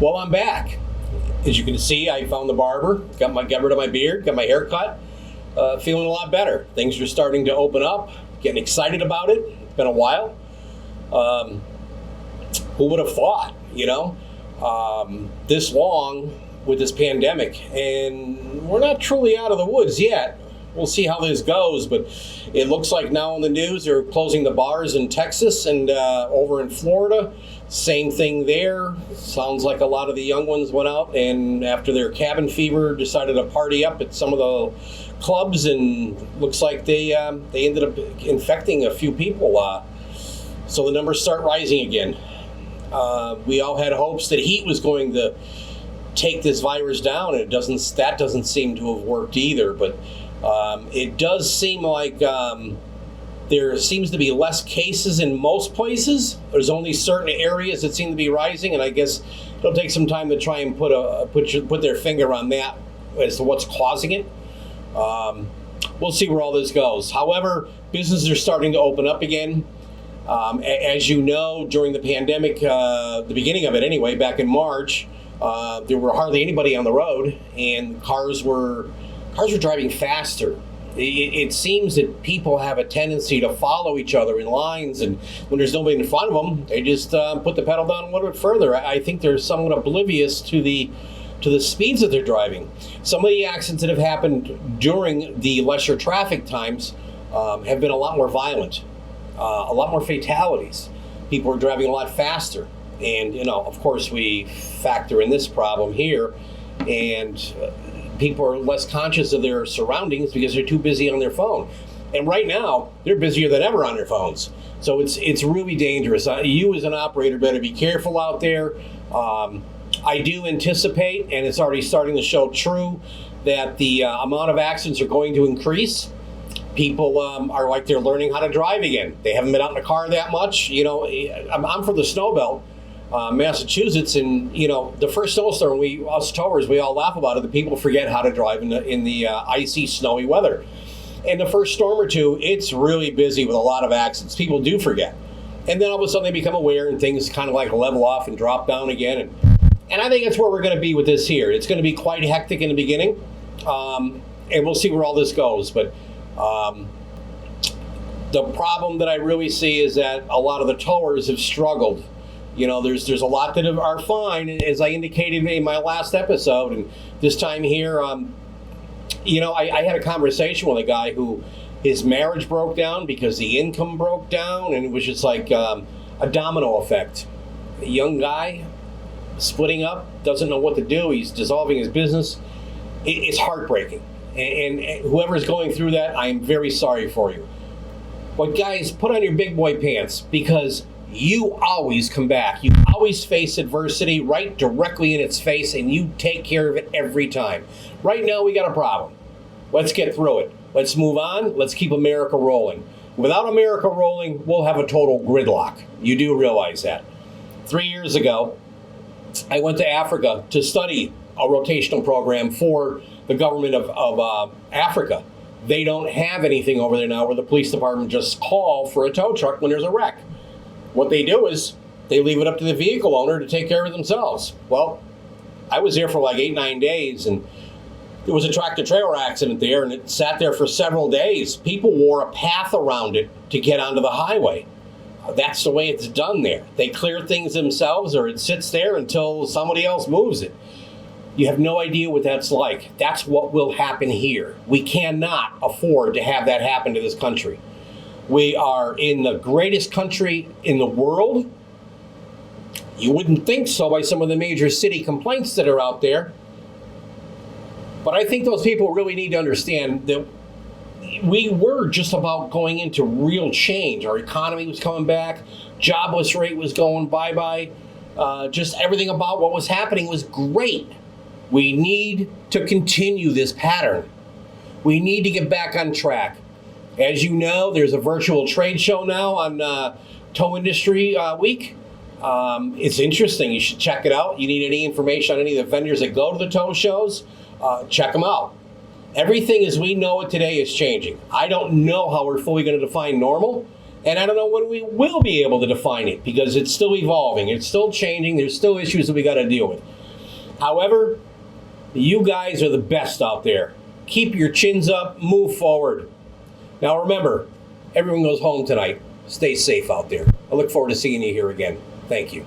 Well, I'm back. As you can see, I found the barber, got rid of my beard, got my hair cut, feeling a lot better. Things are starting to open up, getting excited about it. It's been a while. Who would have thought, this long with this pandemic? And we're not truly out of the woods yet. We'll see how this goes, but it looks like now in the news they're closing the bars in Texas and over in Florida. Same thing there. Sounds like a lot of the young ones went out and after their cabin fever decided to party up at some of the clubs, and looks like they ended up infecting a few people. So the numbers start rising again. We all had hopes that heat was going to take this virus down, and that doesn't seem to have worked either. But it does seem like there seems to be less cases in most places. There's only certain areas that seem to be rising, and I guess it'll take some time to try and put their finger on that as to what's causing it. We'll see where all this goes. However, businesses are starting to open up again. As you know, during the pandemic, the beginning of it anyway, back in March, there were hardly anybody on the road, and cars were driving faster. It seems that people have a tendency to follow each other in lines, and when there's nobody in front of them, they just put the pedal down a little bit further. I think they're somewhat oblivious to the speeds that they're driving. Some of the accidents that have happened during the lesser traffic times have been a lot more violent, a lot more fatalities. People are driving a lot faster, and of course, we factor in this problem here, and people are less conscious of their surroundings because they're too busy on their phone. And right now, they're busier than ever on their phones. So it's really dangerous. You as an operator better be careful out there. I do anticipate, and it's already starting to show true, that the amount of accidents are going to increase. People are like they're learning how to drive again. They haven't been out in a car that much. I'm from the snow belt. Massachusetts, and the first snowstorm, us towers, we all laugh about it. The people forget how to drive in the icy, snowy weather. And the first storm or two, it's really busy with a lot of accidents. People do forget, and then all of a sudden they become aware, and things kind of like level off and drop down again. And I think that's where we're going to be with this here. It's going to be quite hectic in the beginning, and we'll see where all this goes. But the problem that I really see is that a lot of the towers have struggled. There's a lot that are fine, as I indicated in my last episode. And this time here, I had a conversation with a guy who his marriage broke down because the income broke down, and it was just like a domino effect. A young guy splitting up, doesn't know what to do. He's dissolving his business. It's heartbreaking. And whoever's going through that, I am very sorry for you. But guys, put on your big boy pants, because you always come back. You always face adversity right directly in its face, and you take care of it every time. Right now, we got a problem. Let's get through it. Let's move on. Let's keep America rolling. Without America rolling, we'll have a total gridlock. You do realize that. 3 years ago, I went to Africa to study a rotational program for the government of Africa. They don't have anything over there now where the police department just call for a tow truck when there's a wreck. What they do is they leave it up to the vehicle owner to take care of it themselves. Well, I was there for like 8-9 days, and there was a tractor-trailer accident there, and it sat there for several days. People wore a path around it to get onto the highway. That's the way it's done there. They clear things themselves, or it sits there until somebody else moves it. You have no idea what that's like. That's what will happen here. We cannot afford to have that happen to this country. We are in the greatest country in the world. You wouldn't think so by some of the major city complaints that are out there. But I think those people really need to understand that we were just about going into real change. Our economy was coming back. Jobless rate was going bye-bye. Just everything about what was happening was great. We need to continue this pattern. We need to get back on track. As you know, there's a virtual trade show now on Tow Industry Week. It's interesting. You should check it out. You need any information on any of the vendors that go to the tow shows, check them out. Everything as we know it today is changing. I don't know how we're fully going to define normal, And I don't know when we will be able to define it because it's still evolving. It's still changing. There's still issues that we got to deal with. However, you guys are the best out there. Keep your chins up. Move forward. Now remember, everyone goes home tonight. Stay safe out there. I look forward to seeing you here again. Thank you.